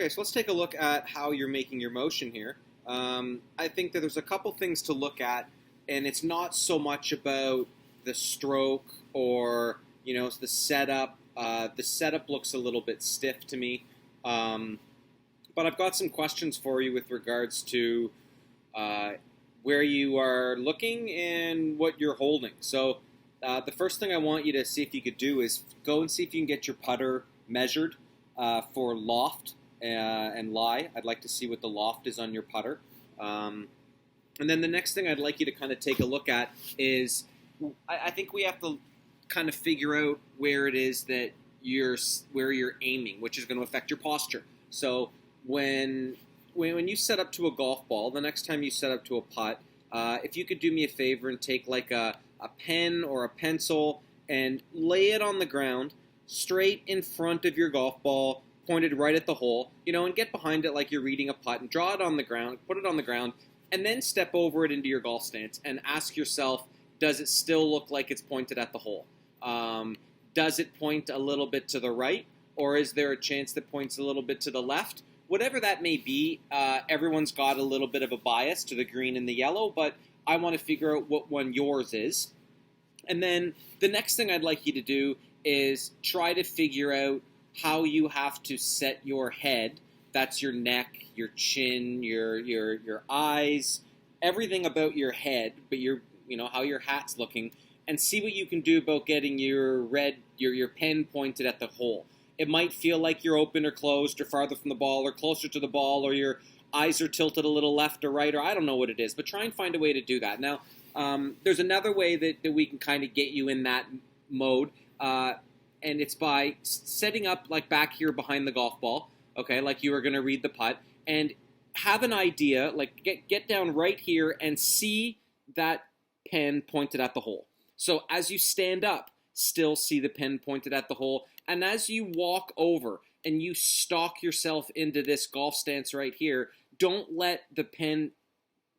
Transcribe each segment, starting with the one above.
Okay, so let's take a look at how you're making your motion here. I think that there's a couple things to look at, and it's not so much about the stroke or the setup. The setup looks a little bit stiff to me, um, but I've got some questions for you with regards to uh, where you are looking and what you're holding. So the first thing I want you to see if you could do is go and see if you can get your putter measured for loft and lie. I'd like to see what the loft is on your putter. And then the next thing I'd like you to kind of take a look at is I think we have to kind of figure out where it is that where you're aiming, which is going to affect your posture. So when you set up to a golf ball, the next time you set up to a putt, if you could do me a favor and take like a pen or a pencil and lay it on the ground straight in front of your golf ball, pointed right at the hole, and get behind it like you're reading a putt and draw it on the ground, put it on the ground, and then step over it into your golf stance and ask yourself, does it still look like it's pointed at the hole? Does it point a little bit to the right, or is there a chance that points a little bit to the left? Whatever that may be, everyone's got a little bit of a bias to the green and the yellow, but I want to figure out what one yours is. And then the next thing I'd like you to do is try to figure out how you have to set your head. That's your neck, your chin, your eyes, everything about your head, but how your hat's looking, and see what you can do about getting your pen pointed at the hole. It might feel like you're open or closed or farther from the ball or closer to the ball, or your eyes are tilted a little left or right, or I don't know what it is, but try and find a way to do that. Now, there's another way that we can kind of get you in that mode, and it's by setting up like back here behind the golf ball, okay, like you were going to read the putt, and have an idea, like get down right here and see that pen pointed at the hole. So as you stand up, still see the pen pointed at the hole, and as you walk over and you stalk yourself into this golf stance right here, don't let the pen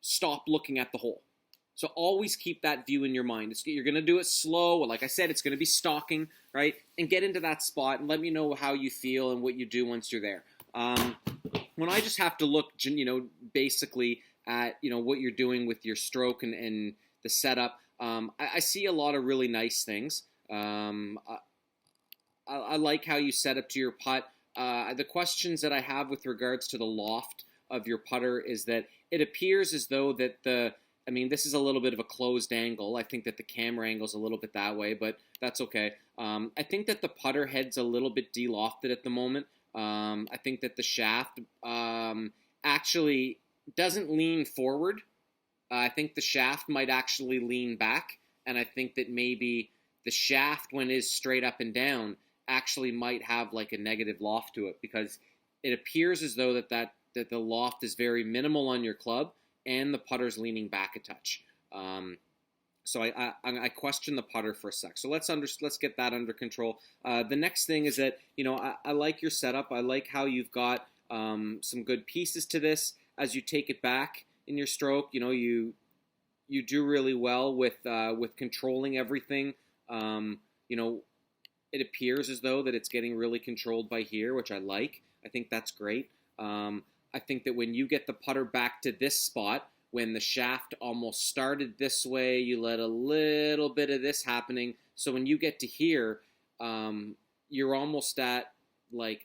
stop looking at the hole. So always keep that view in your mind. You're going to do it slow. Like I said, it's going to be stalking, right? And get into that spot and let me know how you feel and what you do once you're there. When I just have to look, basically at, what you're doing with your stroke and the setup, I see a lot of really nice things. I like how you set up to your putt. The questions that I have with regards to the loft of your putter is that it appears as though that this is a little bit of a closed angle. I think that the camera angle is a little bit that way, but that's okay. I think that the putter head's a little bit de-lofted at the moment. I think that the shaft actually doesn't lean forward. I think the shaft might actually lean back, and I think that maybe the shaft, when it is straight up and down, actually might have like a negative loft to it, because it appears as though that the loft is very minimal on your club, and the putter's leaning back a touch. So I question the putter for a sec. So let's get that under control. The next thing is that I like your setup. I like how you've got some good pieces to this as you take it back in your stroke. You do really well with controlling everything. It appears as though that it's getting really controlled by here, which I like. I think that's great. I think that when you get the putter back to this spot, when the shaft almost started this way, you let a little bit of this happening. So when you get to here, you're almost at a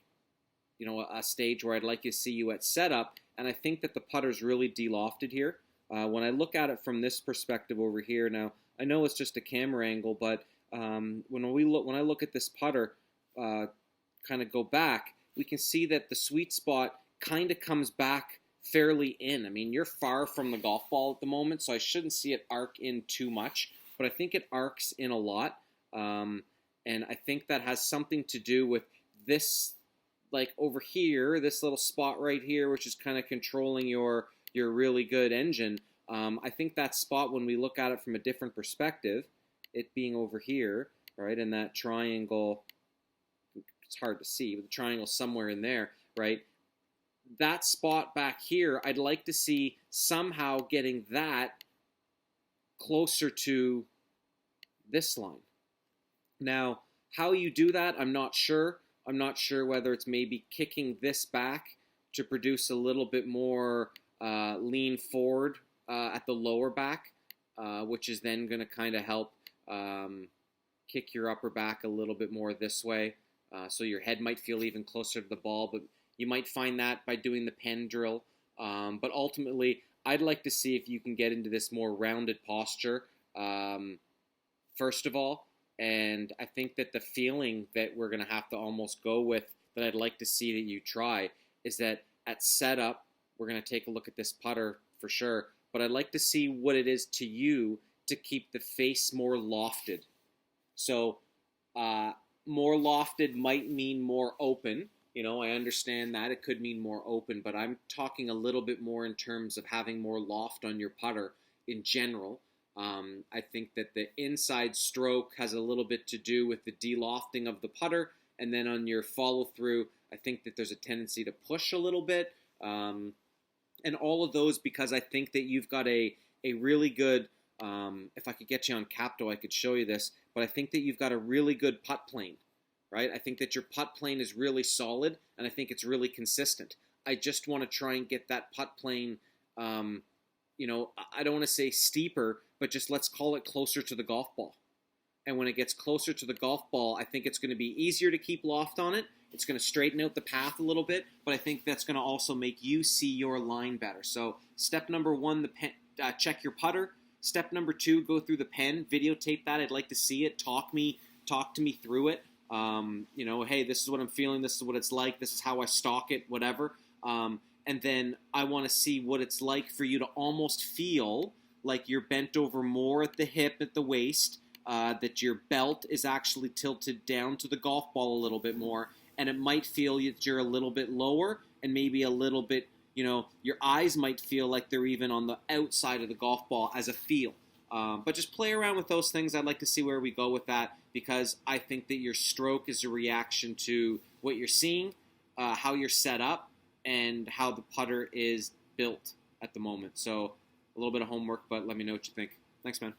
stage where I'd like to see you at setup. And I think that the putter's really de-lofted here. When I look at it from this perspective over here, now I know it's just a camera angle, but when I look at this putter, kind of go back, we can see that the sweet spot kind of comes back fairly in. You're far from the golf ball at the moment, so I shouldn't see it arc in too much, but I think it arcs in a lot, and I think that has something to do with this, like over here, this little spot right here, which is kind of controlling your really good engine. I think that spot, when we look at it from a different perspective, it being over here, right, and that triangle, it's hard to see, but the triangle somewhere in there, right, that spot back here, I'd like to see somehow getting that closer to this line. Now, how you do that, I'm not sure. I'm not sure whether it's maybe kicking this back to produce a little bit more lean forward at the lower back, which is then going to kind of help kick your upper back a little bit more this way. So your head might feel even closer to the ball, but you might find that by doing the pen drill. But ultimately, I'd like to see if you can get into this more rounded posture, first of all. And I think that the feeling that we're going to have to almost go with, that I'd like to see that you try, is that at setup, we're going to take a look at this putter for sure, but I'd like to see what it is to you to keep the face more lofted. So more lofted might mean more open. You know, I understand that. It could mean more open, but I'm talking a little bit more in terms of having more loft on your putter in general. I think that the inside stroke has a little bit to do with the de-lofting of the putter, and then on your follow-through, I think that there's a tendency to push a little bit. And all of those because I think that you've got a really good, if I could get you on Capto, I could show you this, but I think that you've got a really good putt plane, right? I think that your putt plane is really solid, and I think it's really consistent. I just want to try and get that putt plane, you know, I don't want to say steeper, but just let's call it closer to the golf ball. And when it gets closer to the golf ball, I think it's going to be easier to keep loft on it. It's going to straighten out the path a little bit, but I think that's going to also make you see your line better. So step number one, the pen, check your putter. Step number two, go through the pen, videotape that. I'd like to see it. Talk to me through it. You know, hey, this is what I'm feeling. This is what it's like. This is how I stalk it, whatever. And then I want to see what it's like for you to almost feel like you're bent over more at the hip, at the waist, that your belt is actually tilted down to the golf ball a little bit more, and it might feel that you're a little bit lower and maybe a little bit, you know, your eyes might feel like they're even on the outside of the golf ball as a feel. But just play around with those things. I'd like to see where we go with that because I think that your stroke is a reaction to what you're seeing, how you're set up, and how the putter is built at the moment. So a little bit of homework, but let me know what you think. Thanks, man.